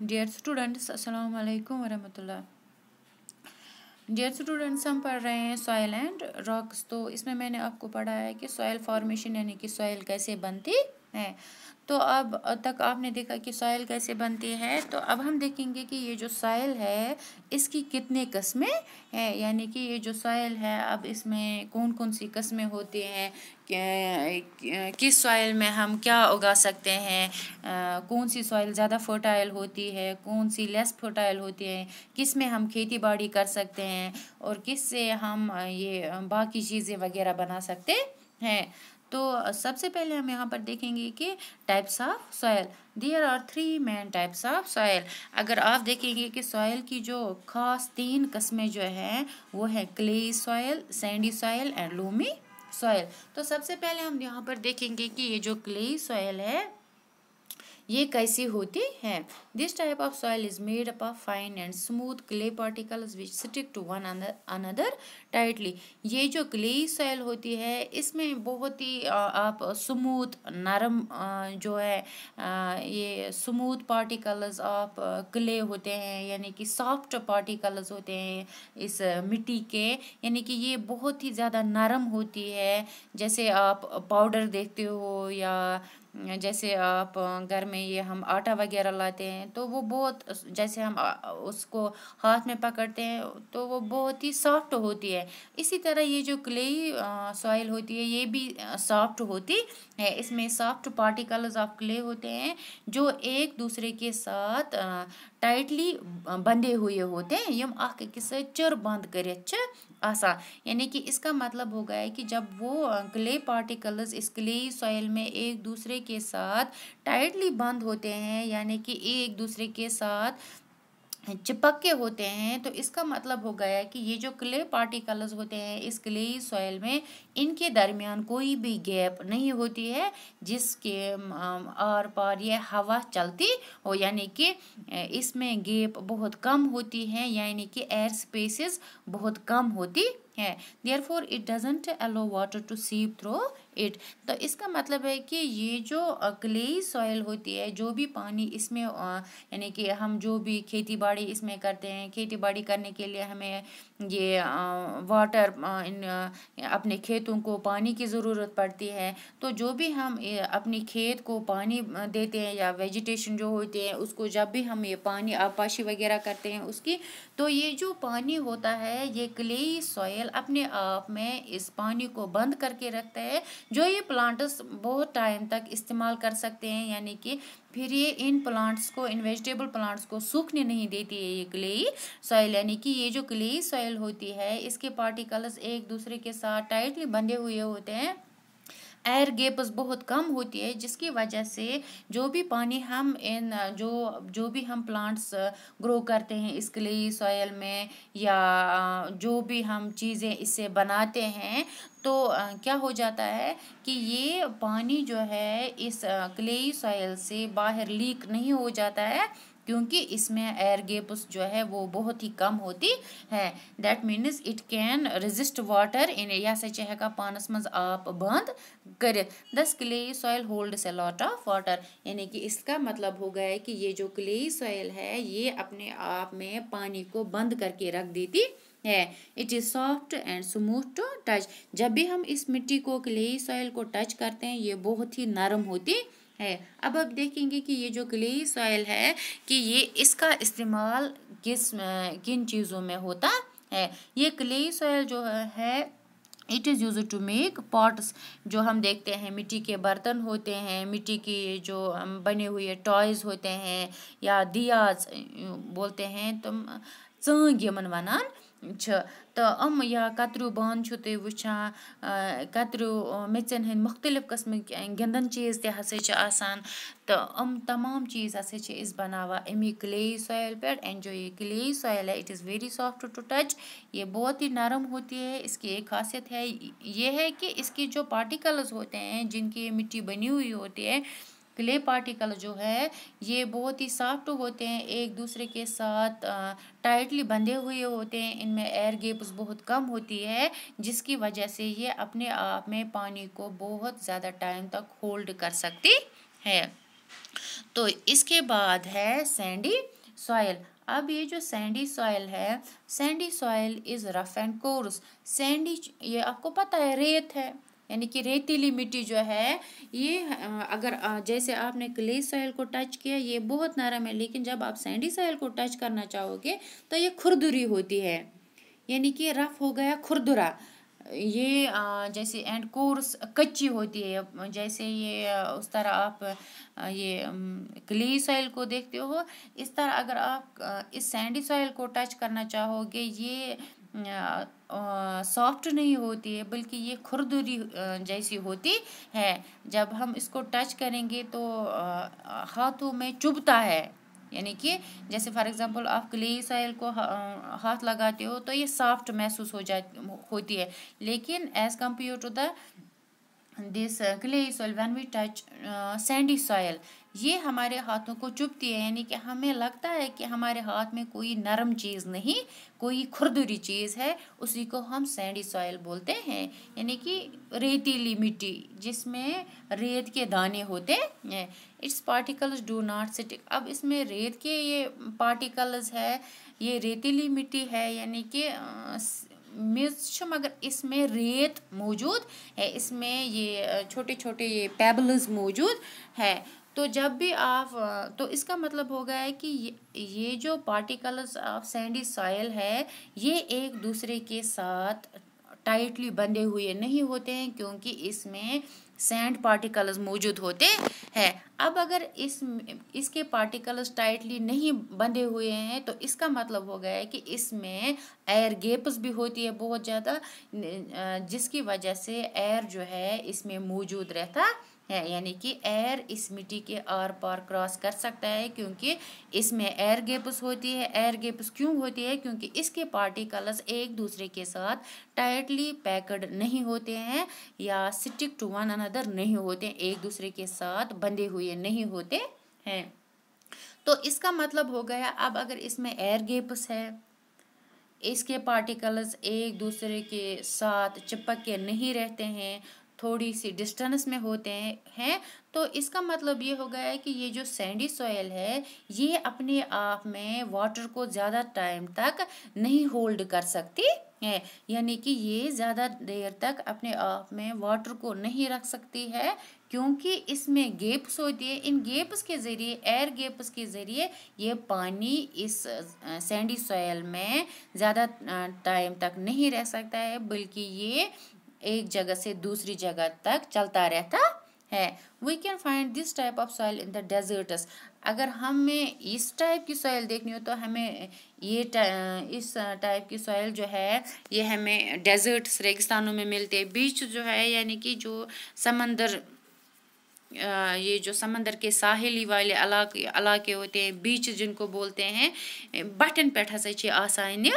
Dear students, अस्सलाम वालेकुम वरहमतुल्लाह। Dear students, हम पढ़ रहे हैं सॉइल एंड रॉक्स। तो इसमें मैंने आपको पढ़ा है कि सॉइल फॉर्मेशन यानी कि सॉइल कैसे बनती है। तो अब तक आपने देखा कि सॉइल कैसे बनती है। तो अब हम देखेंगे कि ये जो सॉइल है इसकी कितने किस्में हैं, यानी कि ये जो सॉइल है अब इसमें कौन कौन सी किस्में होती हैं, किस सॉइल में हम क्या उगा सकते हैं, कौन सी सॉइल ज़्यादा फर्टाइल होती है, कौन सी लेस फर्टाइल होती है, किस में हम खेती बाड़ी कर सकते हैं और किस से हम ये बाकी चीज़ें वगैरह बना सकते हैं। तो सबसे पहले हम यहाँ पर देखेंगे कि types of soil. There are 3 main types of soil. अगर आप देखेंगे कि सॉइल की जो खास 3 किस्में जो हैं वो है clay soil, Sandy soil and Lumi soil. तो सबसे पहले हम यहाँ पर देखेंगे कि ये जो क्ले सॉइल है ये कैसी होती है। This type of soil is made up of fine and smooth clay particles which stick to one another tightly. ये जो क्ले सॉइल होती है इसमें बहुत ही आप स्मूथ नरम जो है ये स्मूथ पार्टिकल्स ऑफ क्ले होते हैं, यानी कि सॉफ्ट पार्टिकल्स होते हैं इस मिट्टी के, यानी कि ये बहुत ही ज़्यादा नरम होती है। जैसे आप पाउडर देखते हो या जैसे आप घर में ये हम आटा वगैरह लाते हैं तो वो बहुत, जैसे हम उसको हाथ में पकड़ते हैं तो वो बहुत ही सॉफ्ट होती है। इसी तरह ये जो क्ले सॉइल होती है ये भी सॉफ्ट होती है। इसमें सॉफ्ट पार्टिकल्स ऑफ क्ले होते हैं जो एक दूसरे के साथ टाइटली बंधे हुए होते हैं। यम अख अकिस चर बंद करित आसान, यानी कि इसका मतलब हो गया है कि जब वो क्ले पार्टिकल्स इस क्ले सॉइल में एक दूसरे के साथ टाइटली बंद होते हैं, यानी कि एक दूसरे के साथ चिपक के होते हैं, तो इसका मतलब हो गया है कि ये जो क्ले पार्टिकल्स होते हैं इस क्ले सॉइल में इनके दरमियान कोई भी गैप नहीं होती है जिसके आर पार ये हवा चलती हो, यानी कि इसमें गैप बहुत कम होती है, यानी कि एयर स्पेसेस बहुत कम होती है। Therefore it doesn't allow water to seep through it. तो इसका मतलब है कि ये जो क्ले सॉइल होती है, जो भी पानी इसमें यानी कि हम जो भी खेती बाड़ी इसमें करते हैं, खेती बाड़ी करने के लिए हमें ये वाटर अपने खेतों को पानी की ज़रूरत पड़ती है। तो जो भी हम अपनी खेत को पानी देते हैं या वेजिटेशन जो होती है उसको जब भी हम ये पानी आपाशी वगैरह करते हैं उसकी, तो ये जो पानी होता है ये क्ले सॉइल अपने आप में इस पानी को बंद करके रखता है, जो ये प्लांट्स बहुत टाइम तक इस्तेमाल कर सकते हैं। यानी कि फिर ये इन प्लांट्स को, इन वेजिटेबल प्लांट्स को सूखने नहीं देती है ये क्ले सॉइल। यानी कि ये जो क्ले सॉइल होती है इसके पार्टिकल्स एक दूसरे के साथ टाइटली बंधे हुए होते हैं, एयर गैप्स बहुत कम होती है, जिसकी वजह से जो भी पानी हम इन जो भी हम प्लांट्स ग्रो करते हैं इस क्ले सॉइल में या जो भी हम चीज़ें इससे बनाते हैं, तो क्या हो जाता है कि ये पानी जो है इस क्ले सॉइल से बाहर लीक नहीं हो जाता है, क्योंकि इसमें एयर गैप्स जो है वो बहुत ही कम होती है। That means it can resist water in, यह सच है का पानस मज आप बंद कर। दस clay soil holds a lot of water, यानी कि इसका मतलब हो गया है कि ये जो क्ले सॉइल है ये अपने आप में पानी को बंद करके रख देती है। It is soft and smooth to touch. जब भी हम इस मिट्टी को, क्ले सॉइल को टच करते हैं ये बहुत ही नरम होती है। अब देखेंगे कि ये जो क्ले सॉइल है कि ये इसका इस्तेमाल किन चीज़ों में होता है। ये क्ले सॉइल जो है it is use to make pots. जो हम देखते हैं मिट्टी के बर्तन होते हैं, मिट्टी के जो बने हुए टॉयज़ होते हैं या दियाज बोलते हैं, तो ज़ंग यमन वनान तो या कतरू बान छो तुम वुचान, कतरू मेचन हंद मुख्तलिफ किस्म गिंदन चीज़ ते हसा आसान। तो तमाम चीज़ हसा इस बनावा अमी क्ले सॉइल पे। एंड जो ये क्ले सॉइल है it is very soft to touch, ये बहुत ही नरम होती है। इसकी एक खासियत है ये है कि इसकी जो पार्टिकल्स होते हैं जिनकी ये मिट्टी बनी हुई होती है, क्ले पार्टिकल जो है ये बहुत ही सॉफ्ट होते हैं, एक दूसरे के साथ टाइटली बंधे हुए होते हैं, इनमें एयर गैप्स बहुत कम होती है, जिसकी वजह से ये अपने आप में पानी को बहुत ज़्यादा टाइम तक होल्ड कर सकती है। तो इसके बाद है सैंडी सॉइल। अब ये जो सैंडी सॉइल है, Sandy soil is rough and course. Sandy, ये आपको पता है रेत है, यानी कि रेतीली मिट्टी जो है ये अगर जैसे आपने क्ले सॉइल को टच किया ये बहुत नरम है, लेकिन जब आप सैंडी सॉइल को टच करना चाहोगे तो ये खुरदुरी होती है, यानी कि रफ हो गया, खुरदुरा। ये जैसे एंड कोर्स कच्ची होती है, जैसे ये उस तरह आप ये क्ले सॉइल को देखते हो, इस तरह अगर आप इस सैंडी सॉइल को टच करना चाहोगे ये सॉफ्ट नहीं होती है, बल्कि ये खुरदुरी जैसी होती है। जब हम इसको टच करेंगे तो हाथों में चुभता है, यानी कि जैसे फॉर एग्जांपल आप क्ले सॉइल को हाथ लगाते हो तो ये सॉफ्ट महसूस होती है, लेकिन as compare to the this clay soil when we touch sandy soil, ये हमारे हाथों को चुभती है, यानी कि हमें लगता है कि हमारे हाथ में कोई नरम चीज़ नहीं, कोई खुरदुरी चीज़ है, उसी को हम सैंडी सॉइल बोलते हैं, यानी कि रेतीली मिट्टी जिसमें रेत के दाने होते हैं। It's particles do not stick. अब इसमें रेत के ये पार्टिकल्स है, ये रेतीली मिट्टी है, यानी कि मिर्च, मगर इसमें रेत मौजूद है, इसमें ये छोटे छोटे ये पेबल्स मौजूद है। तो जब भी आप, तो इसका मतलब हो गया है कि ये जो पार्टिकल्स ऑफ सैंडी सॉइल है ये एक दूसरे के साथ टाइटली बंधे हुए नहीं होते हैं, क्योंकि इसमें सैंड पार्टिकल्स मौजूद होते हैं। अब अगर इसके पार्टिकल्स टाइटली नहीं बंधे हुए हैं तो इसका मतलब हो गया है कि इसमें एयर गैप्स भी होती है बहुत ज़्यादा, जिसकी वजह से एयर जो है इसमें मौजूद रहता है, यानी कि एयर इस मिट्टी के आर पार क्रॉस कर सकता है, क्योंकि इसमें एयर गैप्स होती है। एयर गैप्स क्यों होती है? क्योंकि इसके पार्टिकल्स एक दूसरे के साथ टाइटली पैक्ड नहीं होते हैं या स्टिक टू वन अनदर नहीं होते हैं, एक दूसरे के साथ बंधे हुए नहीं होते हैं। तो इसका मतलब हो गया, अब अगर इसमें एयर गैप्स है, इसके पार्टिकल्स एक दूसरे के साथ चिपक के नहीं रहते हैं, थोड़ी सी डिस्टेंस में होते हैं, तो इसका मतलब ये हो गया है कि ये जो सैंडी सॉइल है ये अपने आप में वाटर को ज़्यादा टाइम तक नहीं होल्ड कर सकती है, यानी कि ये ज़्यादा देर तक अपने आप में वाटर को नहीं रख सकती है, क्योंकि इसमें गैप्स होती है। इन गैप्स के ज़रिए, एयर गैप्स के ज़रिए ये पानी इस सैंडी सॉइल में ज़्यादा टाइम तक नहीं रह सकता है, बल्कि ये एक जगह से दूसरी जगह तक चलता रहता है। We can find this type of soil in the deserts. अगर हमें इस टाइप की सॉइल देखनी हो तो हमें ये इस टाइप की सॉइल जो है ये हमें डेजर्ट्स, रेगिस्तानों में मिलते हैं। बीच जो है, यानी कि जो समंदर, ये जो समंदर के साहिली वाले इलाके होते हैं, बीच जिनको बोलते हैं, बटन पे हसा आसान,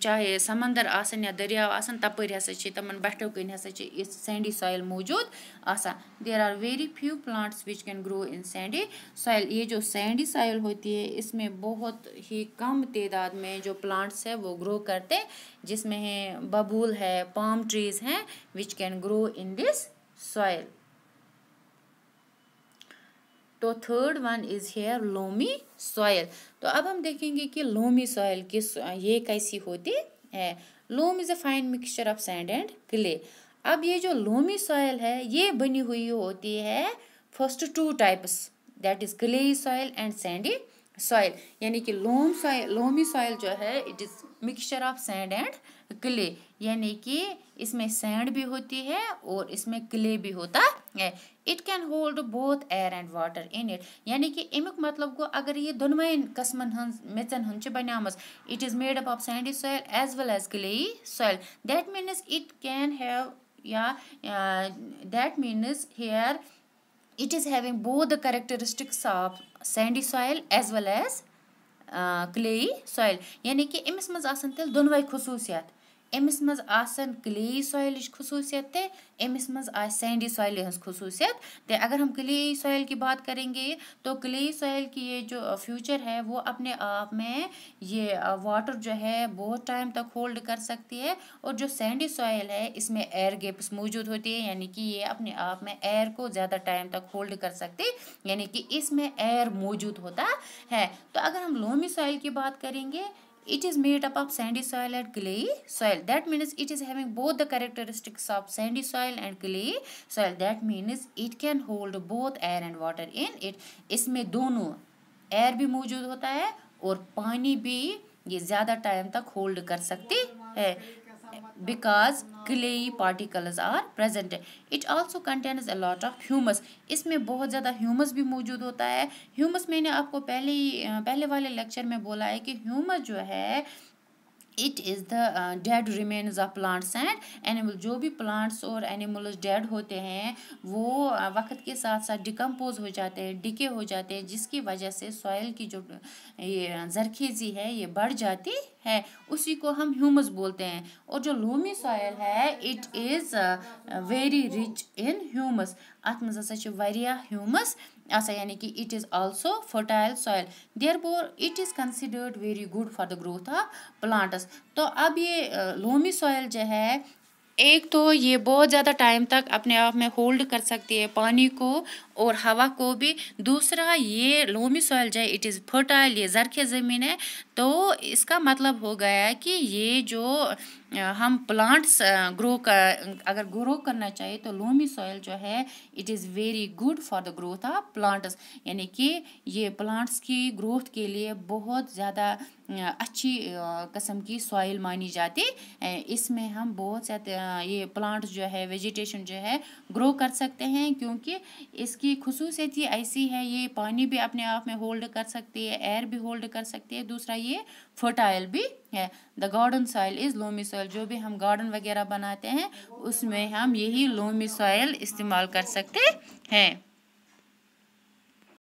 चाहे समंदर आसन या दरिया आसन, तपर हसा तमन बटो कन हसा सैंडी सॉइल मौजूद आसान। There are very few plants which can grow in sandy soil. ये जो सैंडी सॉइल होती है इसमें बहुत ही कम तादाद में जो प्लांट्स है वो ग्रो करते हैं, जिसमें है बबूल है, पाम ट्रीज हैं which can grow in this soil. तो third one is here loamy soil. तो अब हम देखेंगे कि लोमी सॉइल ये कैसी होती है। Loam is a fine mixture of sand and clay. अब ये जो लोमी सॉइल है ये बनी हुई होती है first two types, that is clay soil and Sandy soil, यानी कि लोमी सॉइल जो है it is mixture of sand and clay, यानी कि इसमें सैंड भी होती है और इसमें क्ले भी होता है। It can hold both air and water in it, यानी कि अमुक मतलब गो अगर ये दोनवें कस्मन हंस मेचन हंस बनामस, it is made up of sandy soil as well as clay soil, that means it can have या that means here it is having both the characteristics of sandy soil as well as clay soil, यानी कि अमिस मज आसन तेल दोनों खसूसियात, अमिस मज आसन clayey soil खसूसियत ते अमिस मज आ सैंडी सॉइल हंस खसूसियत ते। अगर हम क्लेई सॉइल की बात करेंगे तो क्लेई सॉइल की ये जो फ्यूचर है वो अपने आप में ये वाटर जो है बहुत टाइम तक होल्ड कर सकती है, और जो सैंडी सॉइल है इसमें एयर गैप्स मौजूद होती है, यानी कि ये अपने आप में एयर को ज़्यादा टाइम तक होल्ड कर सकती है, यानी कि इसमें एयर मौजूद होता है। तो अगर हम लोमी सॉइल की बात करेंगे, it is made up of sandy soil and clayey soil. That means it is having both the characteristics of sandy soil and clayey soil. That means it can hold both air and water in it. इसमें दोनों air भी मौजूद होता है और पानी भी ये ज़्यादा टाइम तक होल्ड कर सकती है, because clayey particles are present. It also contains a lot of humus. इसमें बहुत ज़्यादा ह्यूमस भी मौजूद होता है। ह्यूमस मैंने आपको पहले वाले लेक्चर में बोला है कि ह्यूमस जो है it is the dead remains of plants and animal. जो भी प्लांट्स और एनिमल्स डेड होते हैं वो वक्त के साथ साथ डिकम्पोज हो जाते हैं, डिके हो जाते हैं, जिसकी वजह से सॉइल की जो ये जरखेज़ी है ये बढ़ जाती है, उसी को हम ह्यूमस बोलते हैं। और जो लोमी सॉइल है it is very rich in humus. अत मज हसा वारिया ह्यूमस आसा, यानी कि it is also fertile soil, therefore it is considered very good for the growth of plants. तो अब ये लोमी सॉइल जो है, एक तो ये बहुत ज़्यादा टाइम तक अपने आप में होल्ड कर सकती है पानी को और हवा को भी। दूसरा ये लोमी सॉइल जो है इट इज़ फर्टाइल, ये ज़रख़े ज़मीन है, तो इसका मतलब हो गया है कि ये जो हम प्लांट्स अगर ग्रो करना चाहिए तो लोमी सॉइल जो है it is very good for the growth of plants, यानी कि ये प्लांट्स की ग्रोथ के लिए बहुत ज़्यादा अच्छी किस्म की सॉइल मानी जाती है। इसमें हम बहुत से ये प्लांट्स जो है वेजिटेशन जो है ग्रो कर सकते हैं, क्योंकि इसकी खुसूसियत ही ऐसी है, ये पानी भी अपने आप में होल्ड कर सकती है, एयर भी होल्ड कर सकती है, दूसरा ये फर्टाइल भी है। The garden soil is loamy soil. जो भी हम गार्डन वगैरह बनाते हैं उसमें हम यही लोमी सॉइल इस्तेमाल कर सकते हैं।